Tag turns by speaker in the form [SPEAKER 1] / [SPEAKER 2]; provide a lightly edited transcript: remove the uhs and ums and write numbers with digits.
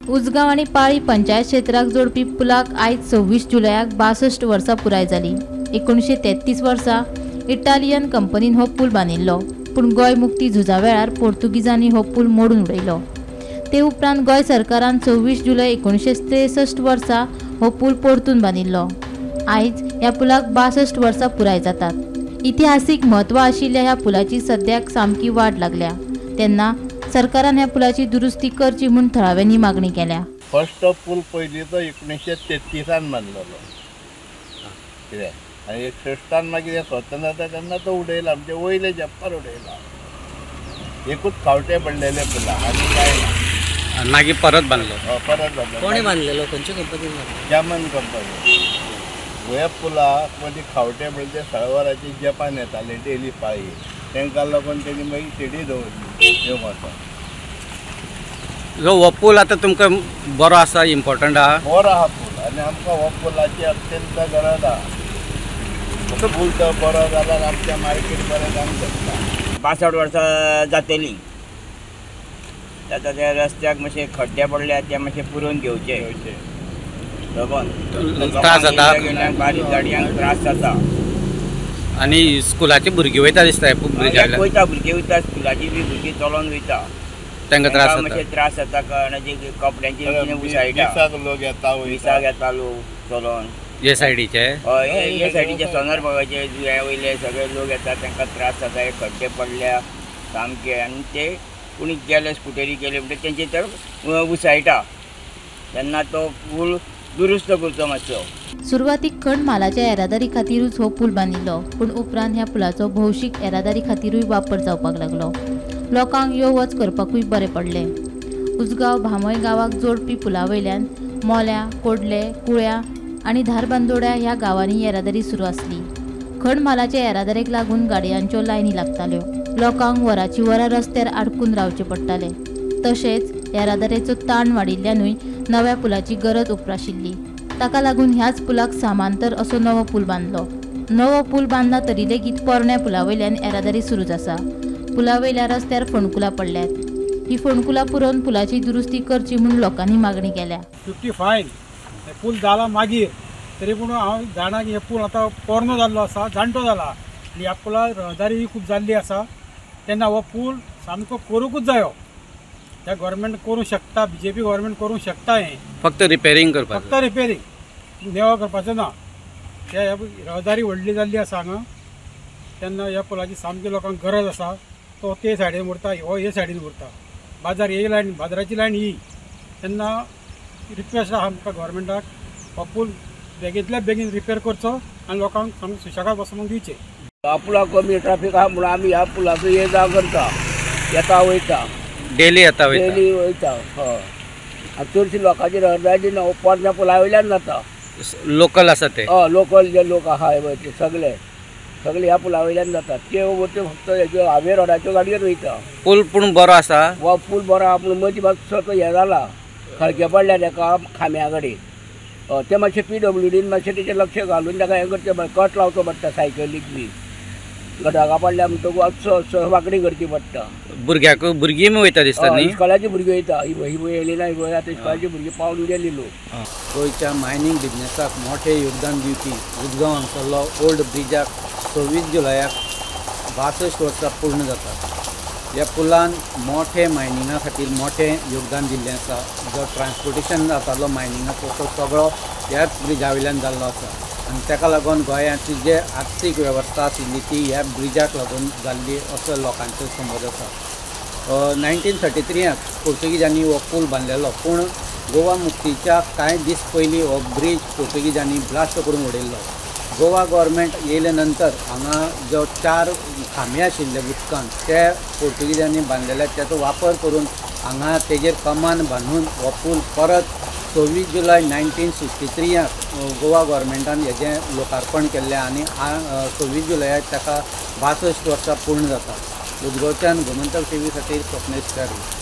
[SPEAKER 1] उजगांव आणि पाळी पंचायत क्षेत्राक जोडपी पुलाक आयज 26 जुलयाक 62 वर्सां पुराय जाली। 1933 वर्सा इटालियन कंपनीन हो पूल बांदिल्लो, पूण गोंय मुक्ती झुजा वेळार पोर्तुगीजांनी हो पूल मोडून उडयलो। ते उपरांत गोंय सरकारान 26 जुलय 1963 वर्सा हो पूल परतून बांदिल्लो। आयज ह्या पुलाक 62 वर्सां पुराय जातात। इतिहासीक म्हत्व आशिल्ल्या ह्या पुलाची सद्याक सामकी वाट लागल्या, तेन्ना सरकारान ह्या पुलाची दुरुस्ती करची म्हूण थळाव्यांनी मागणी केल्या।
[SPEAKER 2] फर्स्ट पूल पयलींचो 1933 बांदलेलो कित्याक आनी 61 मागीर स्वतंत्र जाता तेन्ना तो उडयला, म्हणजे वयले जप्पार उडयला। एकूच फावटे पडलेले पुला आनी काय ना।
[SPEAKER 3] मागीर परत बांदलो।
[SPEAKER 2] परत बांदलो।
[SPEAKER 4] कोणी बांदलेलो? खंयच्या कंपनीन?
[SPEAKER 2] German company. ह्या पुलाक मदीं खावटे म्हणजे सळवराची जपान येताले डेली पाळी, तांकां लागून तेणी मागीर शिडी दवरली ह्यो मातसो।
[SPEAKER 3] हो पूल आतां तुमकां बरो आसा, इम्पॉर्टंट आहा?
[SPEAKER 2] बरो आहा पूल, आनी आमकां हो पुलाची अत्यंत गरज आहा। पूल तो बरो जाल्यार आमच्या मार्केट बरें जावंक शकता।
[SPEAKER 5] 62 वर्सां जातली। आतां त्या रस्त्याक मातशे खड्डे पडले, ते मातशे पुरोवन घेवचे।
[SPEAKER 3] त्रास जाता,
[SPEAKER 5] बारीक गाडयांक त्रास जाता।
[SPEAKER 3] आनी स्कुलाची भुरगीं वयता दिसता ब्रिजार?
[SPEAKER 5] वयता, भुरगीं वयता, स्कुलाची बी भुरगीं चलोन वयता।
[SPEAKER 3] तांकां त्रास जाता,
[SPEAKER 5] मातशे त्रास जाता, कारण कपड्यांची उसायटा।
[SPEAKER 2] लोक येता
[SPEAKER 5] विसाक येता लोक चलोन
[SPEAKER 3] हे सायडीचे
[SPEAKER 5] हे सायडीचे सोनार बागाचे जुया वयले सगळे लोक येतात, तांकां त्रास जाता। हे खड्डे पडल्या सामके, आनी ते कोणी गेले स्कुटरी गेले म्हणटा तेंचे तर उसायटा, तेन्ना तो पूल दुरुस्त करचो मातसो।
[SPEAKER 1] सुरवातीक खंड मालाच्या येरादारी खातीरूच हो पूल बांदिल्लो, पूण उपरांत ह्या पुलाचो भौशीक येरादारी खातीरूय वापर जावपाक लागलो। लोकांक यो वच करपाकूय बरें पडलें। उजगांव भामय गांवाक जोडपी पुला वयल्यान मोल्या, कोडले, कुळ्या आनी धारबांदोड्या ह्या गांवांनी येरादारी सुरू आसली। खंड मालाच्या येरादारेक लागून गाडयांच्यो लायनी लागताल्यो, लोकांक वरांची वरां रस्त्यार आडकून रावचें पडटालें। तशेंच येरादारेचो ताण वाडिल्ल्यानूय नव्या पुलाची गरज उप्राशिल्ली। ताका लागून ह्याच पुलाक सामांतर असो नवो पूल बांदलो। नवो पूल बांदला तरी लेगीत पोरण्या पुला वयल्यान येरादारी सुरूच आसा। पुला वयल्या रस्त्यार फोंडकुलां पडल्यात। ही फोंडकुलां पुरोवन पुलाची दुरुस्ती करची म्हूण लोकांनी मागणी केल्या।
[SPEAKER 6] 55 हे पूल जाला मागीर तरी पूण हांव जाणा की हे पूल आतां पोरनो जाल्लो आसा, जाणटो जाला, आनी ह्या पुलार रहदारी खूब जाल्ली आसा, तेन्ना हो पूल सामको करूंकूच जायो। हे गव्हर्मेंट करूंक शकता, BJP गव्हर्मेंट करूंक शकता। हे
[SPEAKER 3] फक्त रिपेरिंग करपाक,
[SPEAKER 6] फक्त रिपेरिंग, नेवा करपाचो ना। ते रहदारी व्हडली जाल्ली आसा हांगा, तेन्ना ह्या पुलाची सामकी लोकांक गरज आसा। तो ते सायडीन उरता, हो हे सायडीन उरता, बाजार हे लायन, बाजाराची लायन ही। तेन्ना रिक्वेस्ट आहा आमकां गव्हर्मेंटाक, हो पूल बेगींतल्या बेगीन रिपेर करचो आनी लोकांक सामकें सुशेगाद वचूंक दिवचें।
[SPEAKER 5] ह्या पुलाक कमी ट्राफीक आहा म्हणून आमी ह्या पुलाचो ये जा करता, येता वयता,
[SPEAKER 3] डेली येता
[SPEAKER 5] डेली वयता। हय, आनी चडशी लोकांची रहदारी पोरण्या पुला वयल्यान जाता।
[SPEAKER 3] लोकल आसा ते?
[SPEAKER 5] लोकल जे लोक आहा ते सगळे ह्या पुला वयल्यान जातात। ते फक्त हेज्यो हायवे रोडाच्यो गाडयो वयता।
[SPEAKER 3] पूल पूण बरो आसा?
[SPEAKER 5] हो पूल बरो आहा, पूण मदीं मातसो तो हे जाला, खळगे पडल्या ताका खांब्या कडेन। ते मातशें PWDन मातशें तेचेर लक्ष घालून ताका हें करचें पडटा, कट लावचो पडटा सायकलीक बी। गटाका पडल्या म्हणटकूच असो वांकडी करची पडटा।
[SPEAKER 3] भुरगीं वयता दिसता न्ही?
[SPEAKER 5] इस्कॉलाची भुरगीं वयता, ही येयली ना, ही आतां इस्कॉलाची भुरगीं पावून गेली लोक।
[SPEAKER 7] गोंयच्या मायनींग बिजनेसाक मोठें योगदान दिवपी उजगांव हांगसरलो ओल्ड ब्रिजाक 26 जुलयाक 62 वर्सां पूर्ण जाता। ह्या पुलान मोठे मायनिंगा खातीर मोठें योगदान दिल्लें आसा। जो ट्रान्सपोर्टेशन जातालो मायनिंगाचो तो सगळो ह्याच ब्रिजा वयल्यान जाल्लो आसा, आनी ताका लागून गोंयाची जे आर्थीक वेवस्था आशिल्ली ती ह्या ब्रिजाक लागून जाल्ली असो लोकांचो समज आसा। 1933 पोर्तुगीजांनी हो पूल बांदलेलो, पूण गोवा मुक्तीच्या कांय दीस पयलीं हो ब्रीज पोर्तुगीजांनी ब्लास्ट करून उडयल्लो। गोवा गव्हर्मेंट येयले नंतर हांगा जो 4 खांबे आशिल्ले उदकान ते पोर्तुगीजांनी बांदलेले, ताचो वापर करून हांगा तेजेर कमान बांदून हो पूल परत 26 जुलय 1963 गोवा गव्हर्मेंटान हेजें लोकार्पण केल्लें, आनी 26 जुलयाक ताका 62 वर्सां पूर्ण जाता। उजगांवच्यान गोमंतक TV खातीर स्वप्नेश च्यारी।